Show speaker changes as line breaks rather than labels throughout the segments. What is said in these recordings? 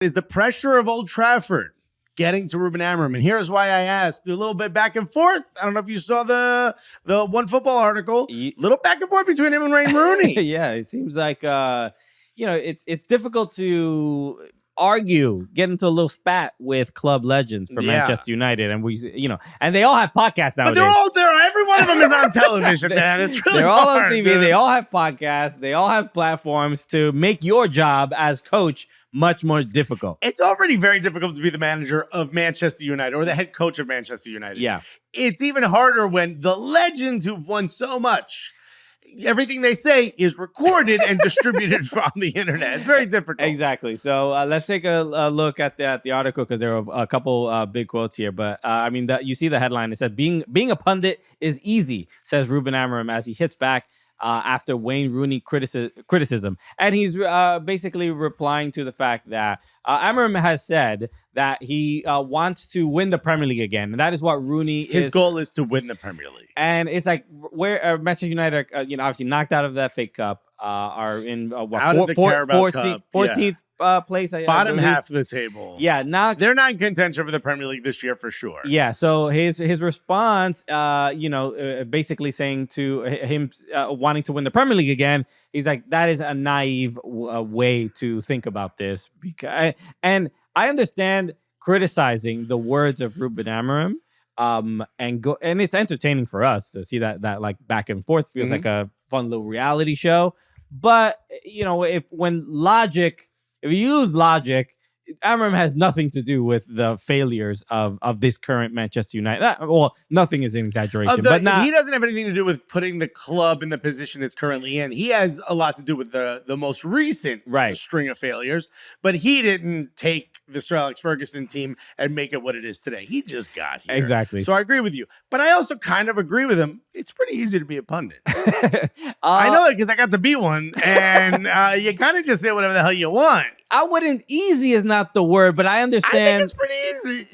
Is the pressure of Old Trafford getting to Ruben Amorim? And here's why I asked. A little bit back and forth. I don't know if you saw the OneFootball article. Little back and forth between him and Wayne Rooney.
Yeah, it seems like it's difficult to get into a little spat with club legends from Manchester United, and and they all have podcasts nowadays.
But they're all there. Every one of them is on television, man. It's really
they're all
hard,
on TV.
dude.
They all have podcasts. They all have platforms to make your job as coach much more difficult.
It's already very difficult to be the manager of Manchester United or the head coach of Manchester United.
Yeah.
It's even harder when the legends who've won so much, everything they say is recorded and distributed on the internet. It's very difficult.
Exactly. So let's take a look at the article, because there are a couple big quotes here. But you see the headline. It said, being a pundit is easy, says Ruben Amorim as he hits back after Wayne Rooney criticism. And he's basically replying to the fact that Amorim has said that he wants to win the Premier League again. And that is what Rooney
His goal is to win the Premier League.
And it's like where Manchester United are, obviously knocked out of the FA Cup, are in
out of the Carabao Cup.
14th place.
Bottom half of the table.
Yeah,
they're not in contention for the Premier League this year for sure.
Yeah, so his response, basically saying to him wanting to win the Premier League again, he's like, that is a naive way to think about this. And I understand criticizing the words of Ruben Amorim, and it's entertaining for us to see that like back and forth. Feels like a fun little reality show. But if you use logic, Amorim has nothing to do with the failures of this current Manchester United. Well, nothing is an exaggeration, but
he doesn't have anything to do with putting the club in the position it's currently in. He has a lot to do with the most recent string of failures, but he didn't take the Sir Alex Ferguson team and make it what it is today. He just got here.
Exactly.
So I agree with you, but I also kind of agree with him. It's pretty easy to be a pundit. I know it because I got to be one, and you kind of just say whatever the hell you want.
Easy is not the word, but I understand.
I think it's pretty easy.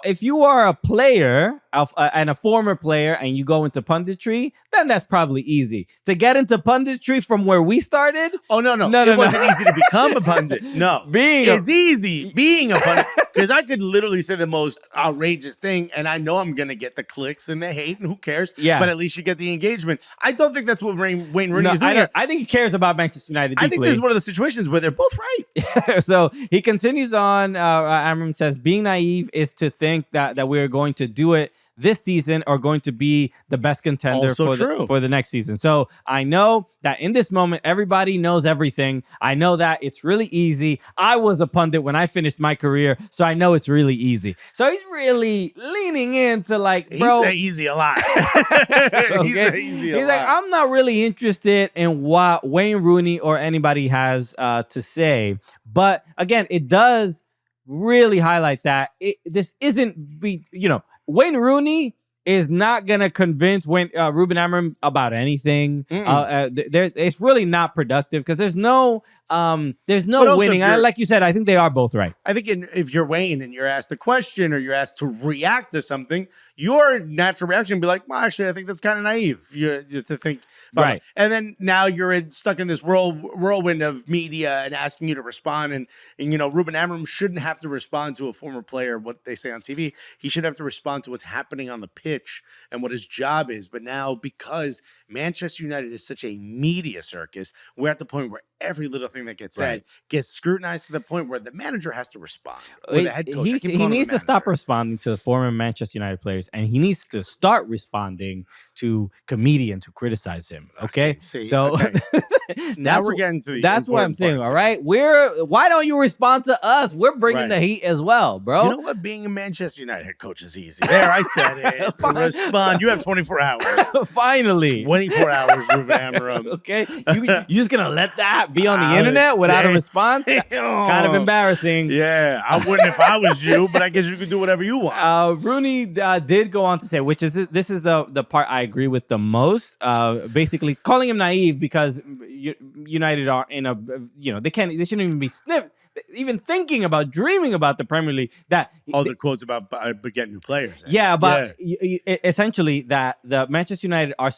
If you are a player and a former player and you go into punditry, then that's probably easy. To get into punditry from where we started?
Oh, no. It wasn't easy to become a pundit. No. It's easy being a pundit, because I could literally say the most outrageous thing, and I know I'm going to get the clicks and the hate, and who cares?
Yeah.
But at least you get the engagement. I don't think that's what Wayne Rooney is doing.
I think he cares about Manchester United deeply.
I think this is one of the situations where they're both right.
So he continues on. Amorim says, being naive is to think that we're going to do it this season or going to be the best contender for the next season. So I know that in this moment, everybody knows everything. I know that it's really easy. I was a pundit when I finished my career, so I know it's really easy. So he's really leaning into like, bro.
He said easy a lot. He's
like, I'm not really interested in what Wayne Rooney or anybody has to say. But again, it does really highlight that this isn't, Wayne Rooney is not going to convince Ruben Amorim about anything. It's really not productive because there's no winning. Like you said, I think they are both right.
I think if you're Wayne and you're asked a question or you're asked to react to something, your natural reaction would be like, well, actually, I think that's kind of naive to think about it. And then now you're stuck in this whirlwind of media and asking you to respond. And Ruben Amorim shouldn't have to respond to a former player, what they say on TV. He should have to respond to what's happening on the pitch and what his job is. But now, because Manchester United is such a media circus, we're at the point where every little thing that gets said gets scrutinized to the point where the manager has to respond. Or the head coach.
He needs to stop responding to the former Manchester United players, and he needs to start responding to comedians who criticize him. Okay,
now we're getting to the
that's what I'm saying. All right, why don't you respond to us? We're bringing the heat as well, bro.
You know what? Being a Manchester United head coach is easy. There, I said it. Respond. You have 24 hours.
Finally,
24 hours, Ruben Amorim.
Okay, you just gonna let that be on the internet without a response? Kind of embarrassing.
Yeah, I wouldn't if I was you, but I guess you could do whatever you want.
Rooney did go on to say, which is this is the part I agree with the most. Basically, calling him naive because United are in a they shouldn't even be sniffed. even thinking about, dreaming about the Premier League. That
all the quotes about getting new players.
Yeah, but essentially that the Manchester United are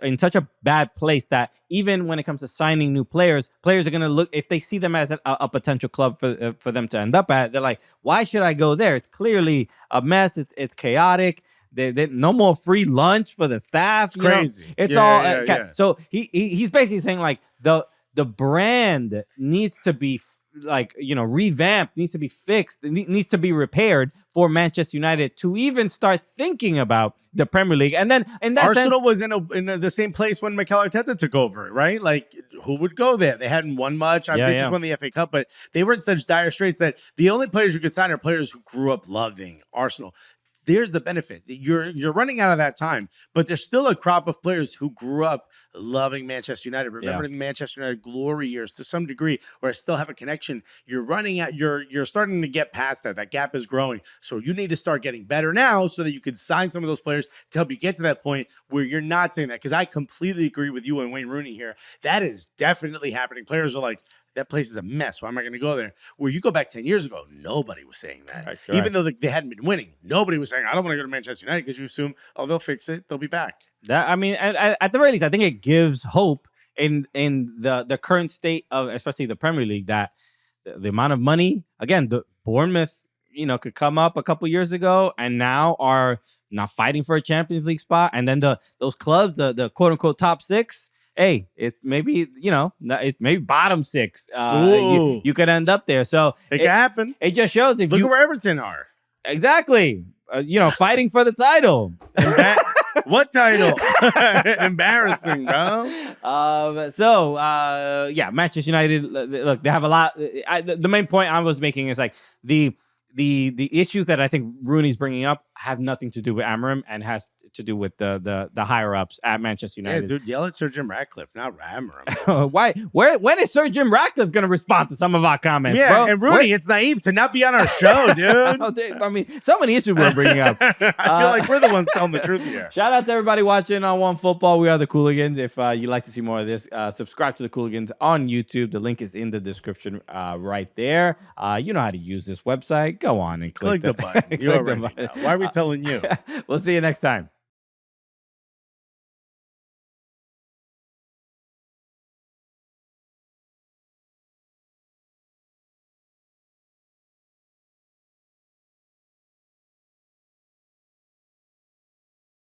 in such a bad place that even when it comes to signing new players are going to look, if they see them as a potential club for them to end up at, they're like, why should I go there? It's clearly a mess. It's chaotic. They no more free lunch for the staff.
It's crazy.
It's all. So he's basically saying like the brand needs to be revamped, needs to be fixed, needs to be repaired for Manchester United to even start thinking about the Premier League. And then in that
Arsenal
sense,
was in the same place when Mikel Arteta took over, right? Like, who would go there? They hadn't won much. They just won the FA Cup, but they were in such dire straits that the only players you could sign are players who grew up loving Arsenal. There's the benefit. You're running out of that time, but there's still a crop of players who grew up loving Manchester United, remembering the Manchester United glory years to some degree, or still have a connection. You're running out. You're starting to get past that. That gap is growing. So you need to start getting better now, so that you can sign some of those players to help you get to that point where you're not saying that. Because I completely agree with you and Wayne Rooney here. That is definitely happening. Players are like, that place is a mess. Why am I going to go there? Where you go back 10 years ago, nobody was saying that. Right. Even though they hadn't been winning, nobody was saying, I don't want to go to Manchester United, because you assume, oh, they'll fix it. They'll be back.
At the very least, I think it gives hope in the current state of, especially the Premier League, that the amount of money, again, the Bournemouth, could come up a couple years ago and now are not fighting for a Champions League spot. And then those clubs, the quote unquote top six, hey, it maybe, it maybe bottom six. You could end up there. So
it can happen.
It just shows look
at where Everton are.
Exactly. Fighting for the title.
What title? Embarrassing, bro.
Manchester United, look, they have a lot. The main point I was making is like the issues that I think Rooney's bringing up have nothing to do with Amorim and has to do with the higher ups at Manchester United.
Yeah, dude, yell at Sir Jim Ratcliffe, not Amorim.
Why? When is Sir Jim Ratcliffe going to respond to some of our comments, bro?
And Rooney, it's naive to not be on our show, dude.
I mean, so many issues we're bringing up.
I feel like we're the ones telling the truth here.
Shout out to everybody watching on OneFootball. We are the Cooligans. If you'd like to see more of this, subscribe to the Cooligans on YouTube. The link is in the description right there. You know how to use this website. Go on and click
the button. You already know. Why are we telling you?
We'll see you next time.